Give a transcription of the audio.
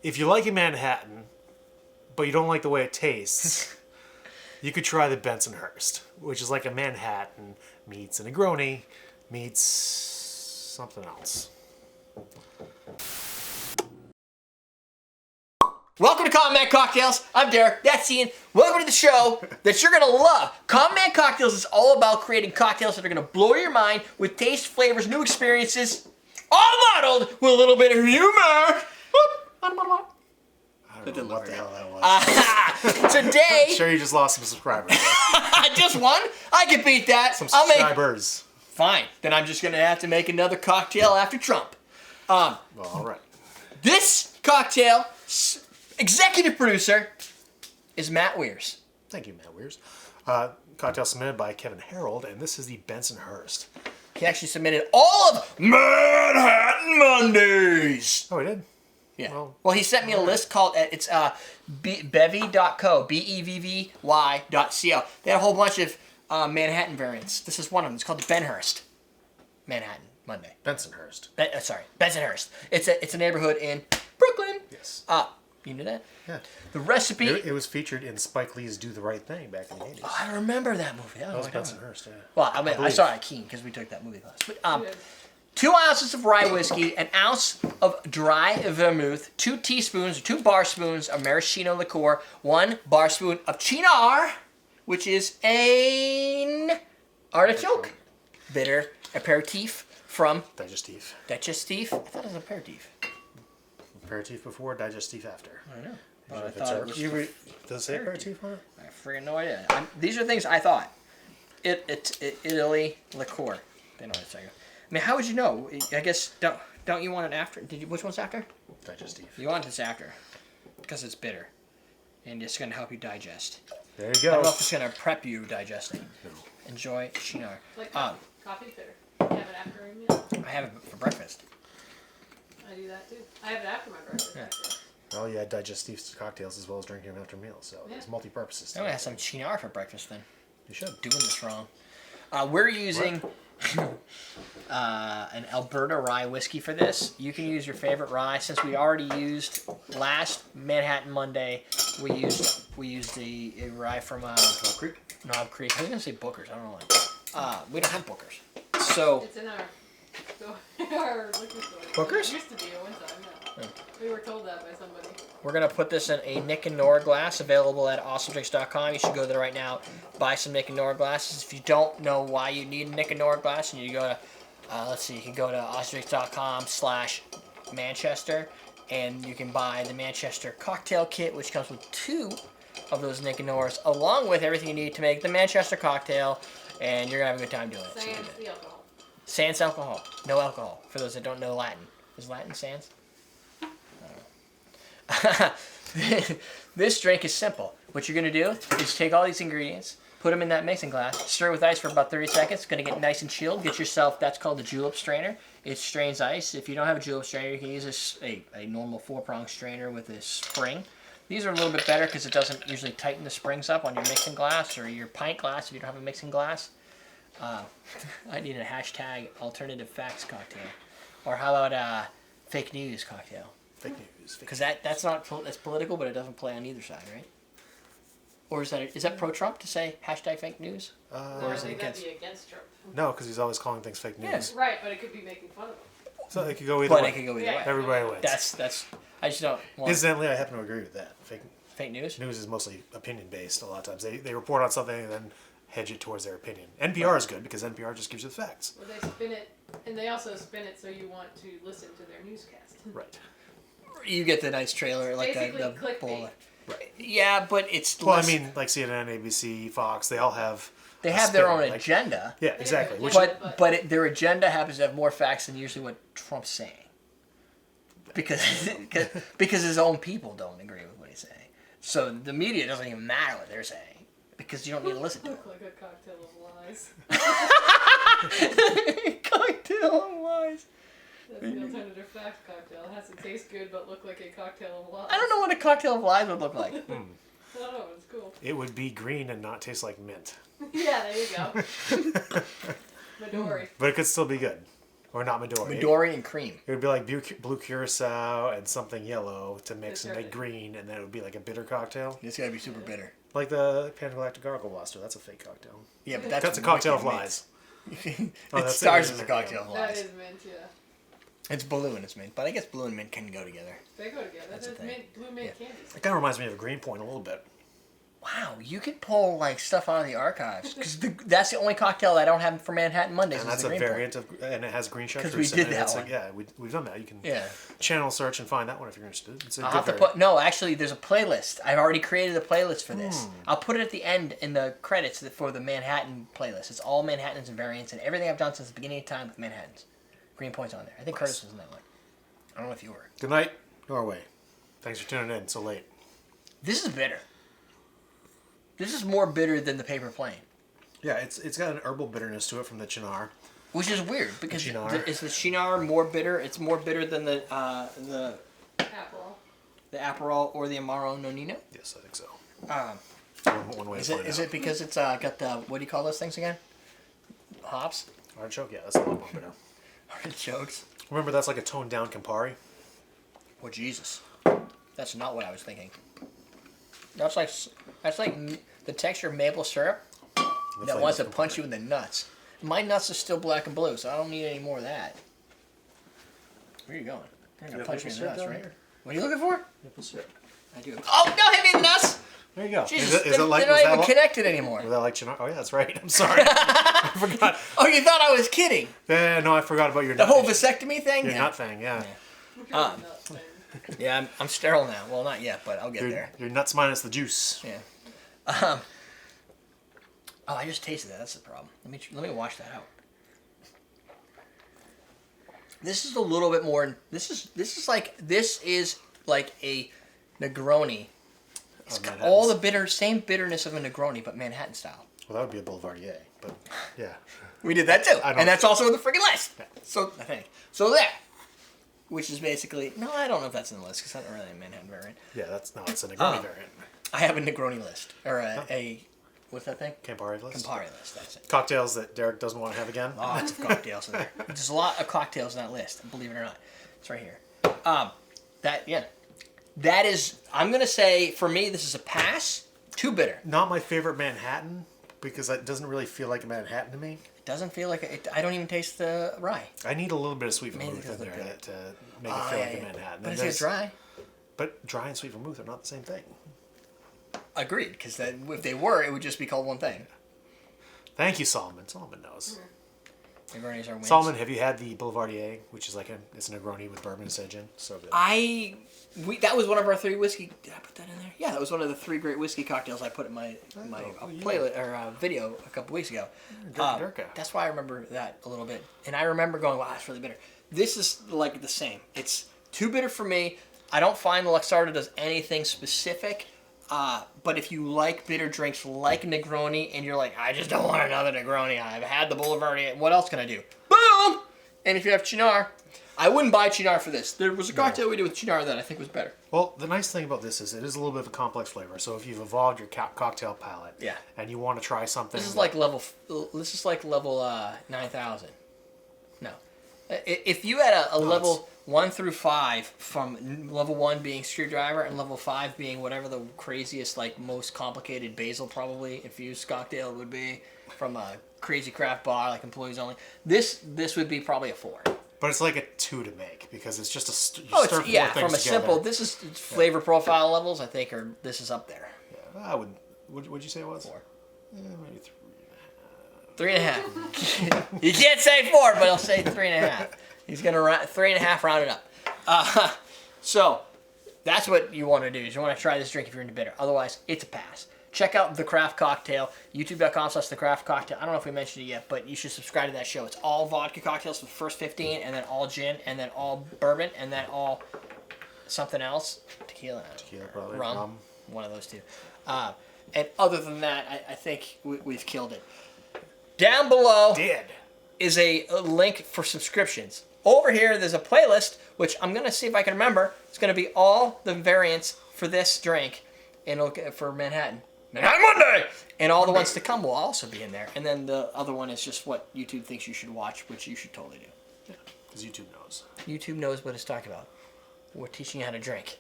if you like a Manhattan, but you don't like the way it tastes, you could try the Bensonhurst, which is like a Manhattan meets a Negroni meets something else. Welcome to Common Man Cocktails. I'm Derek. That's Ian. Welcome to the show that you're going to love. Common Man Cocktails is all about creating cocktails that are going to blow your mind with taste, flavors, new experiences, all modeled with a little bit of humor. I don't know what the hell that was. Today... Sure, you just lost some subscribers. Just one? I can beat that. Some subscribers. Fine. Then I'm just going to have to make another cocktail after Trump. Well, all right. This cocktail... executive producer is Matt Weirs. Thank you, Matt Weirs. Cocktail submitted by Kevin Harold, and this is the Bensonhurst. He actually submitted all of Manhattan Mondays. Oh, he did? Yeah. Well, he sent me a list called, it's bevy.co, bevvy.co. They had a whole bunch of Manhattan variants. This is one of them. It's called the Benhurst Manhattan Monday. Bensonhurst. Bensonhurst. It's a neighborhood in Brooklyn. Yes. You knew that? Yeah. The recipe... It was featured in Spike Lee's Do the Right Thing back in the 80s. Oh, I remember that movie. That was Bensonhurst, yeah. Well, I saw it at Keene because we took that movie class. But, 2 ounces of rye whiskey, an ounce of dry vermouth, 2 teaspoons or 2 bar spoons of maraschino liqueur, 1 bar spoon of Cynar, which is an artichoke bitter aperitif from... Digestif. I thought it was aperitif. Aperitif before, digestif after. I know. I thought it was does it say aperitif on it? I freaking no idea. These are things I thought. Italy liqueur. They know what it's like. I mean, how would you know? I guess don't you want it after? Which one's after? Digestif. You want this after, because it's bitter, and it's going to help you digest. There you go. I don't know if it's going to prep you digesting. No. Enjoy Cynar. Like coffee bitter. You have it after a meal? I have it for breakfast. I do that too. I have it after my breakfast. Yeah. Actually. Oh, yeah, digestif cocktails as well as drinking them after meals, so it's multi-purposes. I'm going to have some Cynar for breakfast then. You should. Doing this wrong. We're using an Alberta rye whiskey for this. You can use your favorite rye. Since we already used last Manhattan Monday, we used the rye from Knob Creek. Knob Creek. I was going to say Booker's. I don't know why. We don't have Booker's. So it's in our liquor store. Booker's? It used to be at one time, yeah. We were told that by somebody. We're going to put this in a Nick and Nora glass available at awesomedrinks.com. You should go there right now, buy some Nick and Nora glasses. If you don't know why you need a Nick and Nora glass, and you go to, you can go to awesomedrinks.com/Manchester, and you can buy the Manchester cocktail kit, which comes with 2 of those Nick and Noras, along with everything you need to make the Manchester cocktail, and you're going to have a good time doing it. Sans the alcohol. Sans alcohol. No alcohol, for those that don't know Latin. Is Latin sans? This drink is simple. What you're going to do is take all these ingredients, put them in that mixing glass, stir with ice for about 30 seconds. It's going to get nice and chilled. Get yourself, that's called the julep strainer. It strains ice. If you don't have a julep strainer, you can use a normal 4-prong strainer with a spring. These are a little bit better because it doesn't usually tighten the springs up on your mixing glass or your pint glass if you don't have a mixing glass. I need a hashtag alternative facts cocktail. Or how about fake news cocktail? Fake news. Because that's political, but it doesn't play on either side, right? Or is that pro-Trump to say hashtag fake news? Or is it against Trump? No, because he's always calling things fake news. Yes. Right, but it could be making fun of him. So it could go either way. But it could go either way. Everybody wins. That's. I just don't want. Incidentally, I happen to agree with that. Fake news? News is mostly opinion-based a lot of times. They report on something and then hedge it towards their opinion. NPR is good because NPR just gives you the facts. Well, they spin it, and they also spin it so you want to listen to their newscast. Right. You get the nice trailer, like Basically the clickbait. Right. Yeah, but it's Well, less, I mean, like CNN, ABC, Fox, they all have... they have their own agenda. Yeah, exactly. But their agenda happens to have more facts than usually what Trump's saying. Because his own people don't agree with what he's saying. So the media doesn't even matter what they're saying. Because you don't need to listen to it. Look like a cocktail of lies. Cocktail of lies. That's the alternative fact cocktail. It has to taste good but look like a cocktail of lies. I don't know what a cocktail of lies would look like. I don't know, it's cool. It would be green and not taste like mint. Yeah, there you go. Midori. But it could still be good. Or not Midori. Midori and cream. It would be like blue curacao and something yellow to mix and make green, and then it would be like a bitter cocktail. It's gotta be super bitter. Like the Pangalactic Gargle Blaster. That's a fake cocktail. Yeah, but That's a cocktail of lies. It starts as a cocktail of That lies. is mint, yeah. It's blue and it's mint, but I guess blue and mint can go together. They go together. That's That's the thing. mint, blue mint candies. It kind of reminds me of a Green Point a little bit. Wow, you could pull like stuff out of the archives because that's the only cocktail I don't have for Manhattan Mondays. And is that's the a Green variant of, and it has green chartreuse. 'Cause we did in it. that It's one. like, yeah, we've done that. You can Yeah. channel search and find that one if you're interested. It's a I'll good have to variant. put no. Actually, there's a playlist. I've already created a playlist for this. I'll put it at the end in the credits for the Manhattan playlist. It's all Manhattans and variants and everything I've done since the beginning of time with Manhattans. Green Point's on there. I think Curtis was in that one. I don't know if you were. Good night, Norway. Thanks for tuning in so late. This is bitter. This is more bitter than the Paper Plane, Yeah, it's got an herbal bitterness to it from the Cynar. which is weird because Cynar. is the Cynar more bitter? It's more bitter than the Apple. Aperol or the Amaro Nonino. Yes, I think so. Um, One way is to it find is out. it because it's got the what do you call those things again? Hops, Artichoke? Yeah, that's a lot more bitter. artichokes. Remember, that's like a toned down Campari. Oh Jesus, that's not what I was thinking. That's like the texture of maple syrup that wants to punch you in the nuts. My nuts are still black and blue, so I don't need any more of that. Where are you going? You're gonna punch me in the nuts, right? What are you looking for? Maple syrup. I do. Oh no, hit me in the nuts! There you go. Jesus, is it like, they're was not that even like, connected anymore. was that like Cynar? Oh yeah, that's right. I'm sorry. I forgot. Oh, you thought I was kidding? Yeah, no, I forgot about your The nut. whole vasectomy thing? Your Yeah. nut thing, yeah. Um, Yeah, I'm sterile now. Well, not yet, but I'll get there. Your nuts minus the juice. Yeah. Oh, I just tasted that. That's the problem. Let me wash that out. This is a little bit more. This is like a Negroni. It's got all the same bitterness of a Negroni, but Manhattan style. Well, that would be a Boulevardier, but yeah. We did that too, I don't- and that's also in the freaking list. So I think there, which is basically no. I don't know if that's in the list because that's not really a Manhattan variant. Yeah, it's a Negroni variant. I have a Negroni list or a what's that thing? Campari list. Campari list. That's it. Cocktails that Derrick doesn't want to have again. Lots of cocktails in there. There's a lot of cocktails in that list, believe it or not. It's right here. That is, I'm going to say, for me, this is a pass. Too bitter. Not my favorite Manhattan because it doesn't really feel like a Manhattan to me. It doesn't feel like it. I don't even taste the rye. I need a little bit of sweet Maybe vermouth in because there of to make it feel like a Manhattan. But And it's dry. But dry and sweet vermouth are not the same thing. Agreed, because if they were, it would just be called one thing. Thank you, Solomon. Solomon knows. Negronis are wins. Solomon, have you had the Boulevardier, which is like it's a Negroni with bourbon and sage in? So good. That was one of our 3 whiskey. Did I put that in there? Yeah, that was one of the 3 great whiskey cocktails I put in my playlist or video a couple weeks ago. Durka. That's why I remember that a little bit, and I remember going, "Wow, that's really bitter." This is like the same. It's too bitter for me. I don't find the Luxardo does anything specific. But if you like bitter drinks like Negroni, and you're like, I just don't want another Negroni. I've had the Boulevardier. What else can I do? Boom! And if you have Cynar, I wouldn't buy Cynar for this. There was a cocktail we did with Cynar that I think was better. Well, the nice thing about this is it is a little bit of a complex flavor. So if you've evolved your cocktail palate, and you want to try something, This is like level 9,000. No, if you had a level 1 through 5, from level 1 being screwdriver and level 5 being whatever the craziest, like most complicated basil probably infused cocktail would be from a crazy craft bar like employees only. This would be probably a 4. But it's like a 2 to make because it's just stir It's, 4 from things a together. simple. This is flavor profile levels. I think, or this is up there. Yeah, I would. What'd you say it was? 4. Maybe 3.5. You can't say 4, but he'll say 3.5. He's gonna 3.5 round it up. So that's what you want to do. Is you want to try this drink if you're into bitter. Otherwise, it's a pass. Check out The Craft Cocktail, youtube.com/The Craft Cocktail. I don't know if we mentioned it yet, but you should subscribe to that show. It's all vodka cocktails for the first 15, and then all gin, and then all bourbon, and then all something else. Tequila, probably. rum. One of those two. And other than that, I think we've killed it. Down below is a link for subscriptions. Over here, there's a playlist, which I'm going to see if I can remember. It's going to be all the variants for this drink and for Manhattan Monday! And all the ones to come will also be in there. And then the other one is just what YouTube thinks you should watch, which you should totally do. Because YouTube knows. YouTube knows what it's talking about. We're teaching you how to drink.